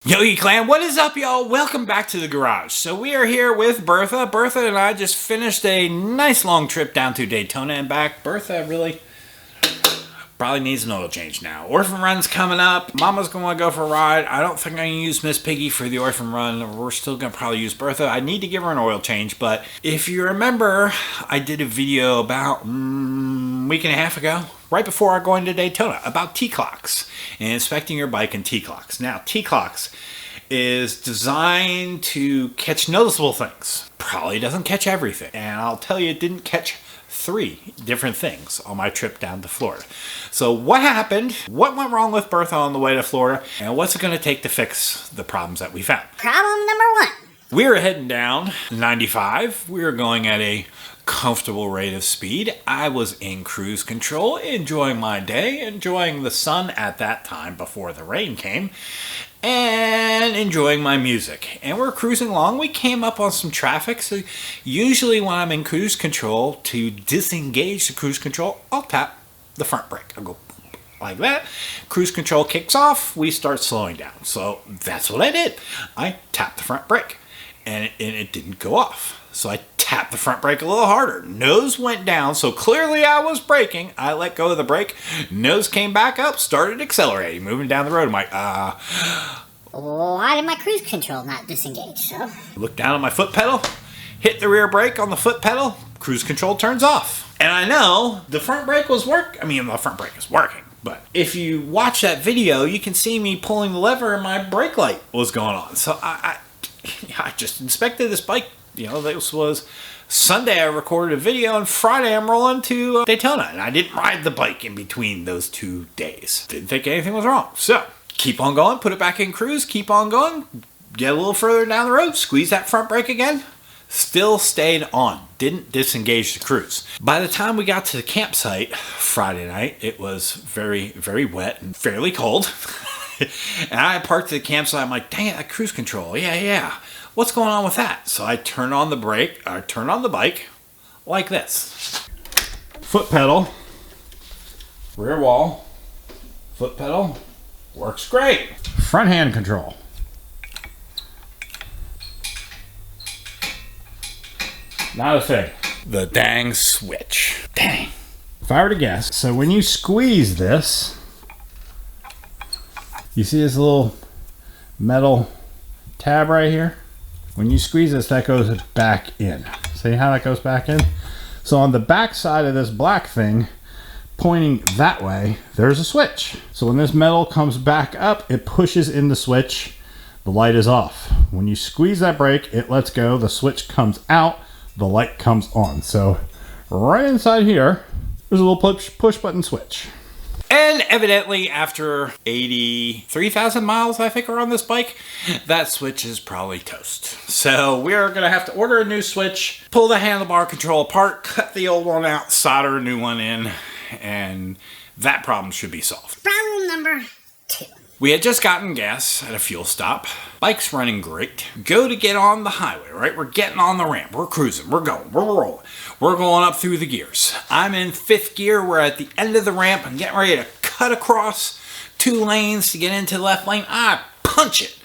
Yogi clan, what is up, y'all? Welcome back to the garage. So we are here with Bertha. Bertha and I just finished a nice long trip down to Daytona and back. Bertha really probably needs an oil change now. Orphan run's coming up. Mama's going to go for a ride. I don't think I can use Miss Piggy for the orphan run. We're still going to probably use Bertha. I need to give her an oil change, but if you remember, I did a video about a week and a half ago, right before going to Daytona, about T-clocks and inspecting your bike in T-clocks. Now, T-clocks is designed to catch noticeable things. Probably doesn't catch everything. And I'll tell you, it didn't catch 3 different things on my trip down to Florida. So what happened? What went wrong with Bertha on the way to Florida? And what's it going to take to fix the problems that we found? Problem number 1. We were heading down 95. We were going at a comfortable rate of speed. I was in cruise control, enjoying my day, enjoying the sun at that time before the rain came, and enjoying my music. And we're cruising along. We came up on some traffic. So usually when I'm in cruise control, to disengage the cruise control, I'll tap the front brake. I'll go like that. Cruise control kicks off. We start slowing down. So that's what I did. I tapped the front brake and it didn't go off. So I tapped the front brake a little harder. Nose went down, so clearly I was braking. I let go of the brake. Nose came back up, started accelerating, moving down the road. I'm like, why did my cruise control not disengage, so? Look down at my foot pedal, hit the rear brake on the foot pedal, cruise control turns off. And I know the front brake was the front brake is working. But if you watch that video, you can see me pulling the lever and my brake light was going on. So I just inspected this bike. You know, this was Sunday I recorded a video, and Friday I'm rolling to Daytona. And I didn't ride the bike in between those 2 days. Didn't think anything was wrong. So, keep on going, put it back in cruise, keep on going, get a little further down the road, squeeze that front brake again. Still stayed on. Didn't disengage the cruise. By the time we got to the campsite Friday night, it was very, very wet and fairly cold. And I parked at the campsite. I'm like, dang it, that cruise control. Yeah. What's going on with that? So I turn on the brake, or turn on the bike like this. Foot pedal, rear wall, foot pedal, works great. Front hand control. Not a thing. The dang switch. Dang. If I were to guess, so when you squeeze this, you see this little metal tab right here? When you squeeze this, that goes back in. See how that goes back in? So on the back side of this black thing, pointing that way, there's a switch. So when this metal comes back up, it pushes in the switch, the light is off. When you squeeze that brake, it lets go, the switch comes out, the light comes on. So right inside here, there's a little push button switch. And evidently, after 83,000 miles, I think, are on this bike, that switch is probably toast. So we're going to have to order a new switch, pull the handlebar control apart, cut the old one out, solder a new one in, and that problem should be solved. Problem number 2. We had just gotten gas at a fuel stop. Bike's running great. Go to get on the highway, right? We're getting on the ramp. We're cruising. We're going. We're rolling. We're going up through the gears. I'm in 5th gear. We're at the end of the ramp. I'm getting ready to cut across 2 lanes to get into the left lane. I punch it.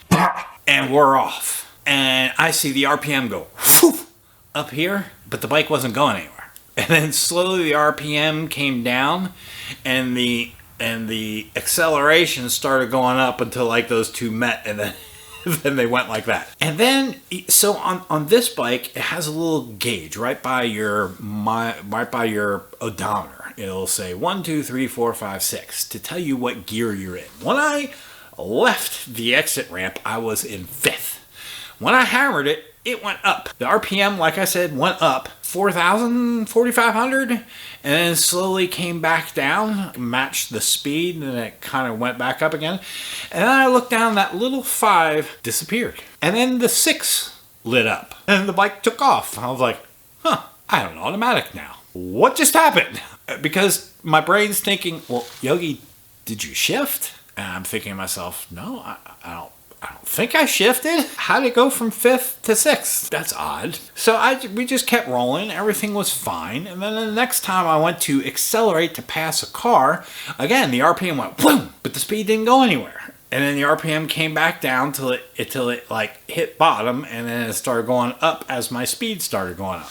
And we're off. And I see the RPM go whew, up here, but the bike wasn't going anywhere. And then slowly the RPM came down, and the acceleration started going up until like those 2 met, and then then they went like that. And then, so on this bike, it has a little gauge right by your odometer. It'll say 1, 2, 3, 4, 5, 6 to tell you what gear you're in. When I left the exit ramp, I was in 5th. When I hammered it, it went up. The RPM, like I said, went up 4,000, 4,500, and then slowly came back down, matched the speed, and then it kind of went back up again. And then I looked down, that little 5 disappeared. And then the 6 lit up, and the bike took off. I was like, I have an automatic now. What just happened? Because my brain's thinking, well, Yogi, did you shift? And I'm thinking to myself, no, I don't think I shifted. How did it go from 5th to 6th? That's odd. So we just kept rolling. Everything was fine. And then the next time I went to accelerate to pass a car, again, the RPM went boom, but the speed didn't go anywhere. And then the RPM came back down till it like hit bottom, and then it started going up as my speed started going up.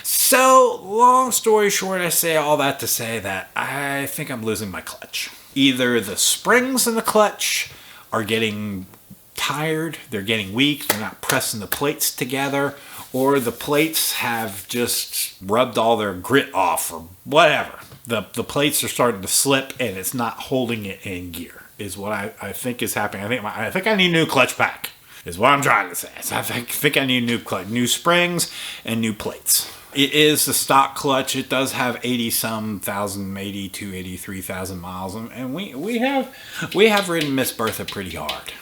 So, long story short, I say all that to say that I think I'm losing my clutch. Either the springs in the clutch are getting tired, they're getting weak, they're not pressing the plates together, or the plates have just rubbed all their grit off, or whatever. The plates are starting to slip, and it's not holding it in gear, is what I think is happening. I think I need a new clutch pack, is what I'm trying to say. So I think I need new springs and new plates. It is the stock clutch. It does have 83,000 miles, and we have ridden Miss Bertha pretty hard.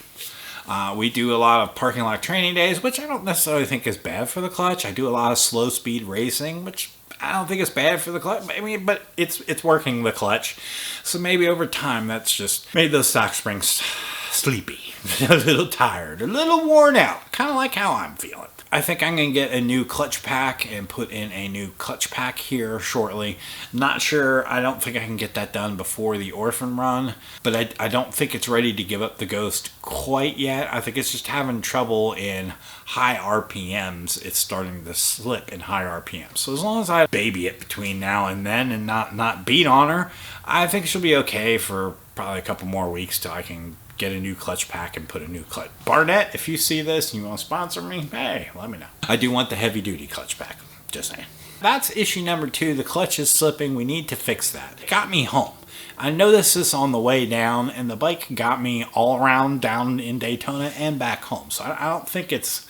We do a lot of parking lot training days, which I don't necessarily think is bad for the clutch. I do a lot of slow speed racing, which I don't think is bad for the clutch. I mean, but it's working the clutch. So maybe over time that's just made those stock springs sleepy, a little tired, a little worn out, kind of like how I'm feeling. I think I'm going to get a new clutch pack and put in a new clutch pack here shortly. Not sure. I don't think I can get that done before the Orphan run, but I don't think it's ready to give up the Ghost quite yet. I think it's just having trouble in high RPMs. It's starting to slip in high RPMs. So as long as I baby it between now and then and not beat on her, I think she'll be okay for probably a couple more weeks till I can get a new clutch pack and put a new clutch. Barnett, if you see this and you want to sponsor me, hey, let me know. I do want the heavy duty clutch pack, just saying. That's issue number 2. The clutch is slipping. We need to fix that. It got me home. I noticed this on the way down, and the bike got me all around down in Daytona and back home. So I don't think it's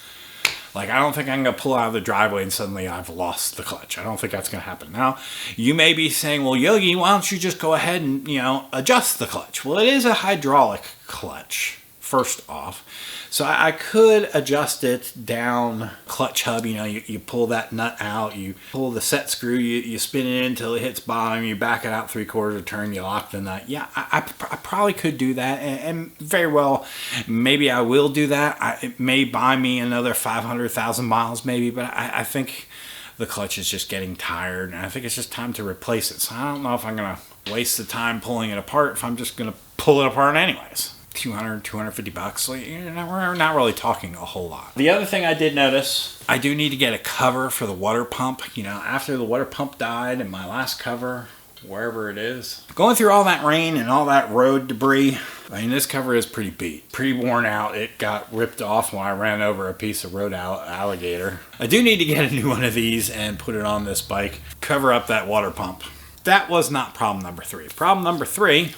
like, I don't think I'm going to pull out of the driveway and suddenly I've lost the clutch. I don't think that's going to happen. Now, you may be saying, well, Yogi, why don't you just go ahead and, adjust the clutch? Well, it is a hydraulic clutch, first off. So I could adjust it down clutch hub. You pull that nut out, you pull the set screw, you spin it until it hits bottom, you back it out 3/4 turn, you lock the nut. Yeah, I probably could do that, and very well, maybe I will do that. It may buy me another 500,000 miles maybe, but I think the clutch is just getting tired, and I think it's just time to replace it. So I don't know if I'm going to waste the time pulling it apart, if I'm just going to pull it apart anyways. $250. So we're not really talking a whole lot. The other thing I did notice, I do need to get a cover for the water pump. After the water pump died and my last cover, wherever it is, going through all that rain and all that road debris, I mean, this cover is pretty beat, pretty worn out. It got ripped off when I ran over a piece of road alligator. I do need to get a new one of these and put it on this bike, cover up that water pump. That was not problem number 3. Problem number 3,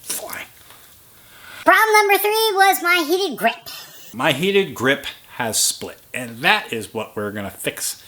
fly. Problem number 3 was my heated grip. My heated grip has split, and that is what we're going to fix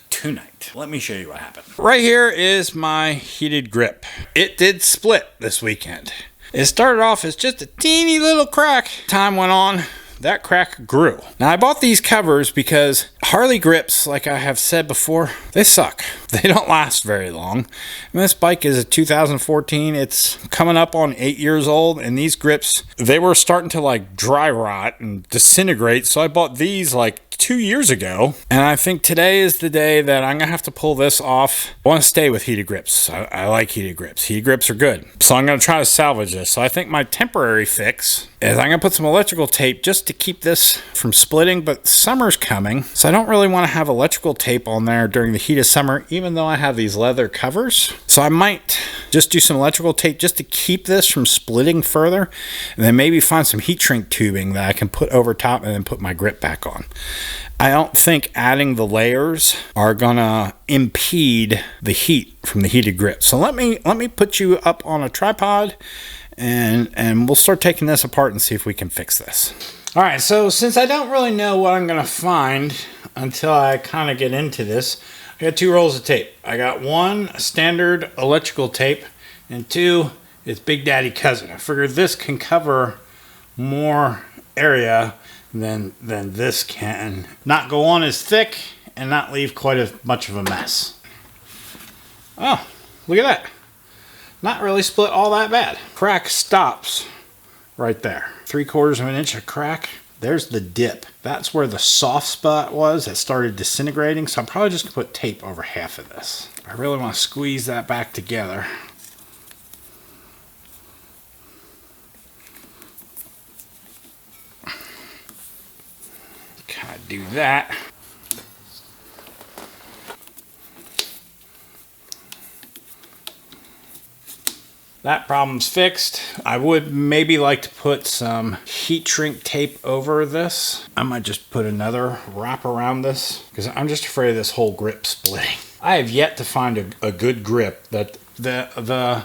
tonight. Let me show you what happened. Right here is my heated grip. It did split this weekend. It started off as just a teeny little crack. Time went on, that crack grew. Now I bought these covers because Harley Grips, like I have said before, they suck. They don't last very long. And this bike is a 2014. It's coming up on 8 years old, and these grips, they were starting to dry rot and disintegrate. So I bought these 2 years ago, and I think today is the day that I'm gonna have to pull this off. I want to stay with heated grips. I like heated grips. Heated grips are good, so I'm gonna try to salvage this. So I think my temporary fix is I'm gonna put some electrical tape just to keep this from splitting, but summer's coming, so I don't really want to have electrical tape on there during the heat of summer, even though I have these leather covers. So I might just do some electrical tape just to keep this from splitting further, and then maybe find some heat shrink tubing that I can put over top and then put my grip back on. I don't think adding the layers are gonna impede the heat from the heated grip. So let me put you up on a tripod, and we'll start taking this apart and see if we can fix this. All right, so since I don't really know what I'm gonna find until I kind of get into this, I got 2 rolls of tape. I got 1 standard electrical tape, and 2 is Big Daddy Cousin. I figured this can cover more area than this can. Not go on as thick and not leave quite as much of a mess. Oh, look at that. Not really split all that bad. Crack stops right there. 3/4 of an inch of crack. There's the dip. That's where the soft spot was that started disintegrating. So I'm probably just gonna put tape over half of this. I really want to squeeze that back together. do that. That problem's fixed. I would maybe like to put some heat shrink tape over this. I might just put another wrap around this because I'm just afraid of this whole grip splitting. I have yet to find a good grip. That the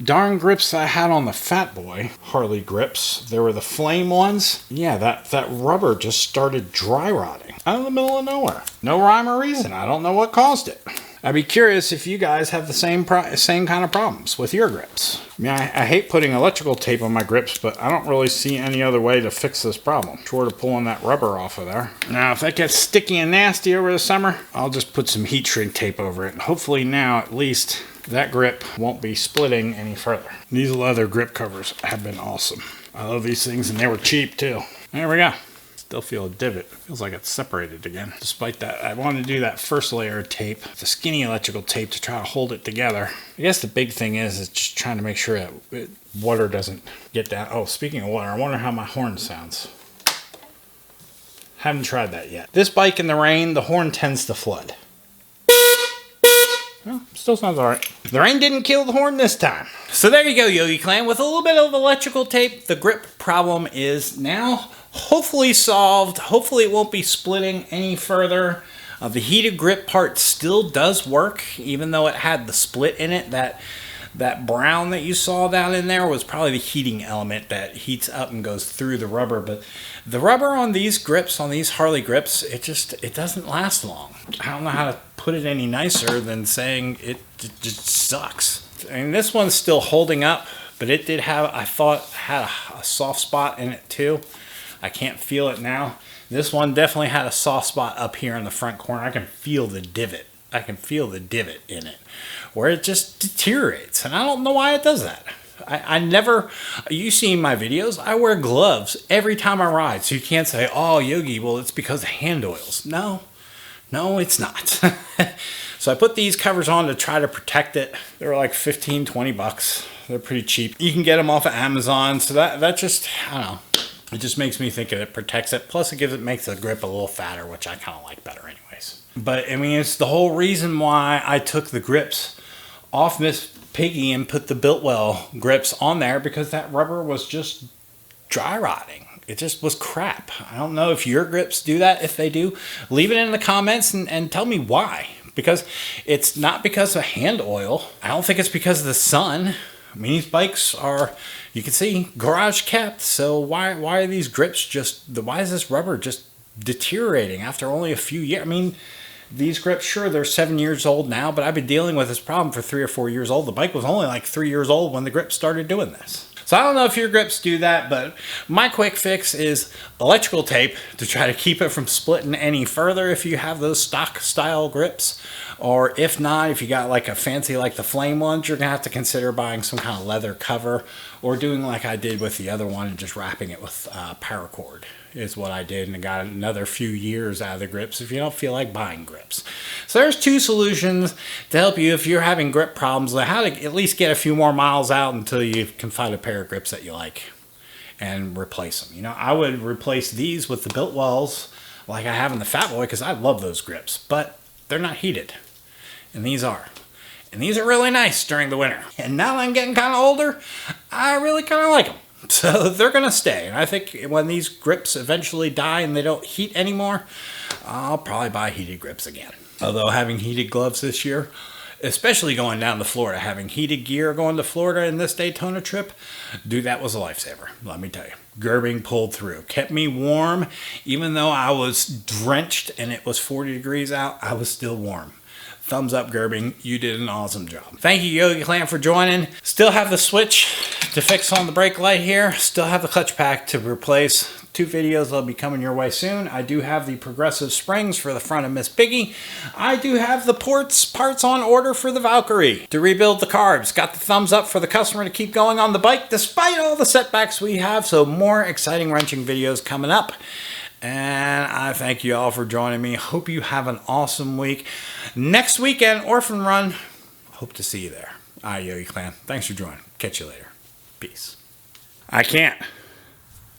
darn grips that I had on the Fat Boy Harley Grips, they were the flame ones. Yeah, that rubber just started dry rotting out of the middle of nowhere. No rhyme or reason. I don't know what caused it. I'd be curious if you guys have the same kind of problems with your grips. I mean, I hate putting electrical tape on my grips, but I don't really see any other way to fix this problem, short of pulling that rubber off of there. Now, if that gets sticky and nasty over the summer, I'll just put some heat shrink tape over it. Hopefully now, at least, that grip won't be splitting any further. These leather grip covers have been awesome. I love these things, and they were cheap, too. There we go. Still feel a divot. Feels like it's separated again. Despite that, I wanted to do that first layer of tape, the skinny electrical tape, to try to hold it together. I guess the big thing is just trying to make sure that water doesn't get down. Oh, speaking of water, I wonder how my horn sounds. Haven't tried that yet. This bike in the rain, the horn tends to flood. Well, still sounds alright. The rain didn't kill the horn this time. So there you go, Yogi Clan. With a little bit of electrical tape, the grip problem is now hopefully solved. Hopefully it won't be splitting any further. The heated grip part still does work, even though it had the split in it. That brown that you saw down in there was probably the heating element that heats up and goes through the rubber. But the rubber on these grips, on these Harley grips, it doesn't last long. I don't know how to put it any nicer than saying it just sucks. I mean, this one's still holding up, but it did have, I thought, had a soft spot in it too. I can't feel it now. This one definitely had a soft spot up here in the front corner. I can feel the divot. I can feel the divot in it where it just deteriorates. And I don't know why it does that. I never, you see my videos, I wear gloves every time I ride. So you can't say, oh, Yogi, well, it's because of hand oils. No, it's not. So I put these covers on to try to protect it. They were like 15, 20 bucks. They're pretty cheap. You can get them off of Amazon. So that just, I don't know. It just makes me think it protects it. Plus, it makes the grip a little fatter, which I kind of like better anyways. But, I mean, it's the whole reason why I took the grips off Miss Piggy and put the Biltwell grips on there, because that rubber was just dry rotting. It just was crap. I don't know if your grips do that. If they do, leave it in the comments and tell me why. Because it's not because of hand oil. I don't think it's because of the sun. I mean, these bikes are, you can see, garage kept. So why are these grips why is this rubber just deteriorating after only a few years? I mean, these grips, sure, they're 7 years old now, but I've been dealing with this problem for 3 or 4 years old. The bike was only like 3 years old when the grips started doing this. So I don't know if your grips do that, but my quick fix is electrical tape to try to keep it from splitting any further if you have those stock style grips. Or if not, if you got like a fancy like the flame ones, you're gonna have to consider buying some kind of leather cover, or doing like I did with the other one and just wrapping it with paracord is what I did, and I got another few years out of the grips if you don't feel like buying grips. So there's 2 solutions to help you if you're having grip problems, like how to at least get a few more miles out until you can find a pair of grips that you like and replace them. You know, I would replace these with the Biltwells like I have in the Fat Boy, because I love those grips, but they're not heated. And these are. And these are really nice during the winter. And now that I'm getting kind of older, I really kind of like them. So they're going to stay. And I think when these grips eventually die and they don't heat anymore, I'll probably buy heated grips again. Although having heated gloves this year, especially going down to Florida, having heated gear going to Florida in this Daytona trip, dude, that was a lifesaver, let me tell you. Gerbing pulled through, kept me warm. Even though I was drenched and it was 40 degrees out, I was still warm. Thumbs up, Gerbing. You did an awesome job. Thank you, Yogi Clan, for joining. Still have the switch to fix on the brake light here. Still have the clutch pack to replace. 2 videos will be coming your way soon. I do have the progressive springs for the front of Miss Piggy. I do have the parts on order for the Valkyrie to rebuild the carbs. Got the thumbs up for the customer to keep going on the bike despite all the setbacks we have. So more exciting wrenching videos coming up. And I thank you all for joining me. Hope you have an awesome week. Next weekend, Orphan Run. Hope to see you there. All right, Yogi Clan. Thanks for joining. Catch you later. Peace. I can't.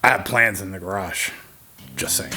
I have plans in the garage. Just saying.